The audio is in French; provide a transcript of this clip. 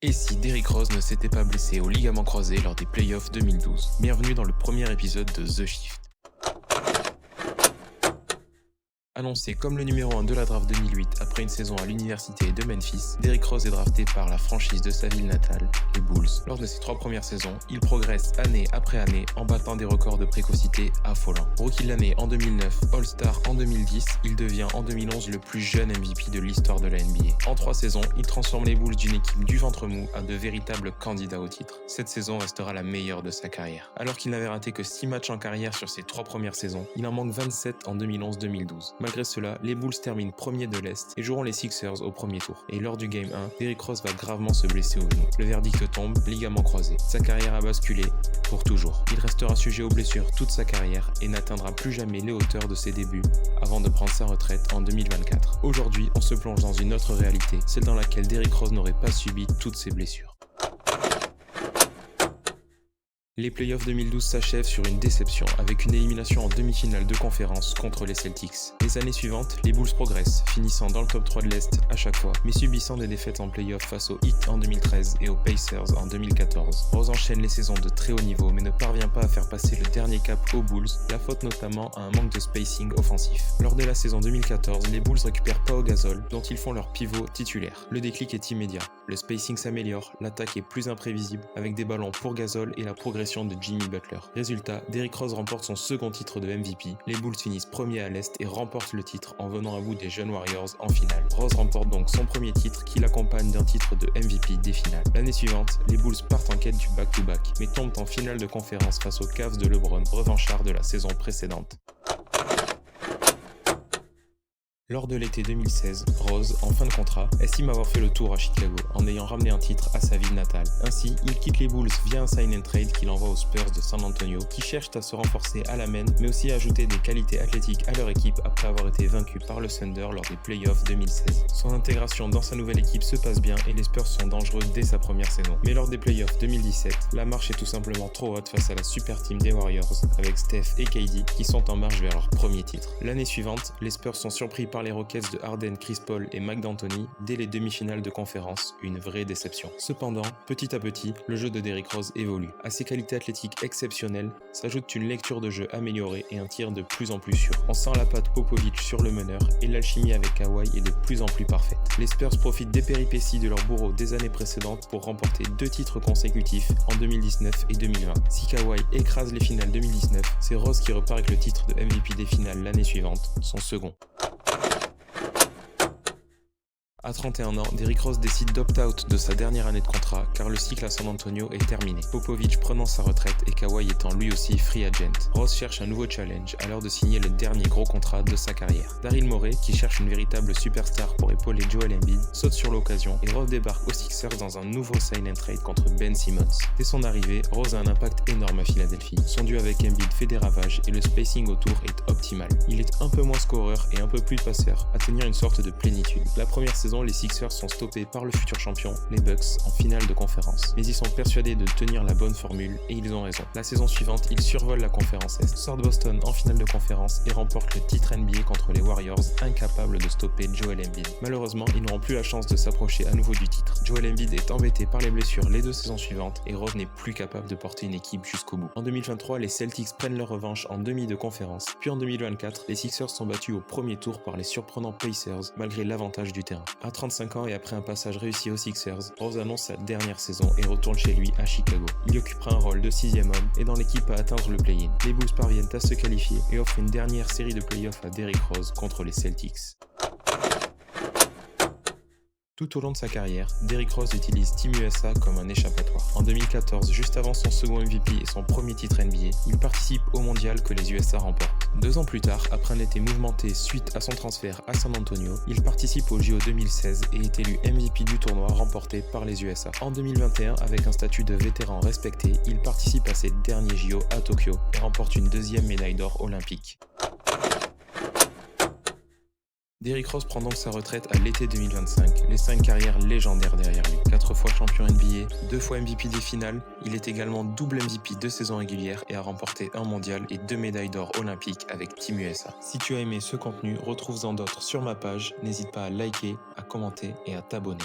Et si Derrick Rose ne s'était pas blessé au ligament croisé lors des playoffs 2012? Bienvenue dans le premier épisode de The Shift. Annoncé comme le numéro 1 de la draft 2008 après une saison à l'université de Memphis, Derrick Rose est drafté par la franchise de sa ville natale, les Bulls. Lors de ses 3 premières saisons, il progresse année après année en battant des records de précocité affolants. Rookie de l'année en 2009, All-Star en 2010, il devient en 2011 le plus jeune MVP de l'histoire de la NBA. En 3 saisons, il transforme les Bulls d'une équipe du ventre mou à de véritables candidats au titre. Cette saison restera la meilleure de sa carrière. Alors qu'il n'avait raté que 6 matchs en carrière sur ses 3 premières saisons, il en manque 27 en 2011-2012. Malgré cela, les Bulls terminent premier de l'Est et joueront les Sixers au premier tour. Et lors du Game 1, Derrick Rose va gravement se blesser au genou. Le verdict tombe, ligament croisé. Sa carrière a basculé pour toujours. Il restera sujet aux blessures toute sa carrière et n'atteindra plus jamais les hauteurs de ses débuts avant de prendre sa retraite en 2024. Aujourd'hui, on se plonge dans une autre réalité, celle dans laquelle Derrick Rose n'aurait pas subi toutes ses blessures. Les playoffs 2012 s'achèvent sur une déception avec une élimination en demi-finale de conférence contre les Celtics. Les années suivantes, les Bulls progressent, finissant dans le top 3 de l'Est à chaque fois, mais subissant des défaites en playoffs face aux Heat en 2013 et aux Pacers en 2014. Rose enchaîne les saisons de très haut niveau mais ne parvient pas à faire passer le dernier cap aux Bulls, la faute notamment à un manque de spacing offensif. Lors de la saison 2014, les Bulls récupèrent Pau Gasol, dont ils font leur pivot titulaire. Le déclic est immédiat, le spacing s'améliore, l'attaque est plus imprévisible avec des ballons pour Gasol et la progression de Jimmy Butler. Résultat, Derrick Rose remporte son second titre de MVP, les Bulls finissent premiers à l'Est et remportent le titre en venant à bout des jeunes Warriors en finale. Rose remporte donc son premier titre qui l'accompagne d'un titre de MVP des finales. L'année suivante, les Bulls partent en quête du back-to-back, mais tombent en finale de conférence face aux Cavs de LeBron, revanchards de la saison précédente. Lors de l'été 2016, Rose, en fin de contrat, estime avoir fait le tour à Chicago en ayant ramené un titre à sa ville natale. Ainsi, il quitte les Bulls via un sign and trade qu'il envoie aux Spurs de San Antonio qui cherchent à se renforcer à la main mais aussi à ajouter des qualités athlétiques à leur équipe après avoir été vaincus par le Thunder lors des playoffs 2016. Son intégration dans sa nouvelle équipe se passe bien et les Spurs sont dangereux dès sa première saison. Mais lors des playoffs 2017, la marche est tout simplement trop haute face à la super team des Warriors avec Steph et KD qui sont en marche vers leur premier titre. L'année suivante, les Spurs sont surpris par les Rockets de Harden, Chris Paul et Mike D'Antoni dès les demi-finales de conférence, une vraie déception. Cependant, petit à petit, le jeu de Derrick Rose évolue. À ses qualités athlétiques exceptionnelles, s'ajoute une lecture de jeu améliorée et un tir de plus en plus sûr. On sent la patte Popovich sur le meneur et l'alchimie avec Kawhi est de plus en plus parfaite. Les Spurs profitent des péripéties de leur bourreau des années précédentes pour remporter 2 titres consécutifs en 2019 et 2020. Si Kawhi écrase les finales 2019, c'est Rose qui repart avec le titre de MVP des finales l'année suivante, son second. À 31 ans, Derrick Rose décide d'opt-out de sa dernière année de contrat car le cycle à San Antonio est terminé. Popovich prenant sa retraite et Kawhi étant lui aussi free agent. Rose cherche un nouveau challenge à l'heure de signer le dernier gros contrat de sa carrière. Daryl Morey, qui cherche une véritable superstar pour épauler Joel Embiid, saute sur l'occasion et Rose débarque aux Sixers dans un nouveau sign and trade contre Ben Simmons. Dès son arrivée, Rose a un impact énorme à Philadelphie. Son duo avec Embiid fait des ravages et le spacing autour est optimal. Il est un peu moins scoreur et un peu plus passeur, à tenir une sorte de plénitude. La première saison, les Sixers sont stoppés par le futur champion, les Bucks, en finale de conférence. Mais ils sont persuadés de tenir la bonne formule et ils ont raison. La saison suivante, ils survolent la conférence Est, sortent Boston en finale de conférence et remportent le titre NBA contre les Warriors, incapables de stopper Joel Embiid. Malheureusement, ils n'auront plus la chance de s'approcher à nouveau du titre. Joel Embiid est embêté par les blessures les 2 saisons suivantes et Rose n'est plus capable de porter une équipe jusqu'au bout. En 2023, les Celtics prennent leur revanche en demi de conférence. Puis en 2024, les Sixers sont battus au premier tour par les surprenants Pacers malgré l'avantage du terrain. À 35 ans et après un passage réussi aux Sixers, Rose annonce sa dernière saison et retourne chez lui à Chicago. Il y occupera un rôle de 6e homme et dans l'équipe à atteindre le play-in. Les Bulls parviennent à se qualifier et offrent une dernière série de playoffs à Derrick Rose contre les Celtics. Tout au long de sa carrière, Derrick Rose utilise Team USA comme un échappatoire. En 2014, juste avant son second MVP et son premier titre NBA, il participe au mondial que les USA remportent. 2 ans plus tard, après un été mouvementé suite à son transfert à San Antonio, il participe au JO 2016 et est élu MVP du tournoi remporté par les USA. En 2021, avec un statut de vétéran respecté, il participe à ses derniers JO à Tokyo et remporte une 2e médaille d'or olympique. Derrick Rose prend donc sa retraite à l'été 2025, laissant une carrière légendaire derrière lui. 4 fois champion NBA, 2 fois MVP des finales, il est également double MVP de saison régulière et a remporté un mondial et 2 médailles d'or olympiques avec Team USA. Si tu as aimé ce contenu, retrouve-en d'autres sur ma page, n'hésite pas à liker, à commenter et à t'abonner.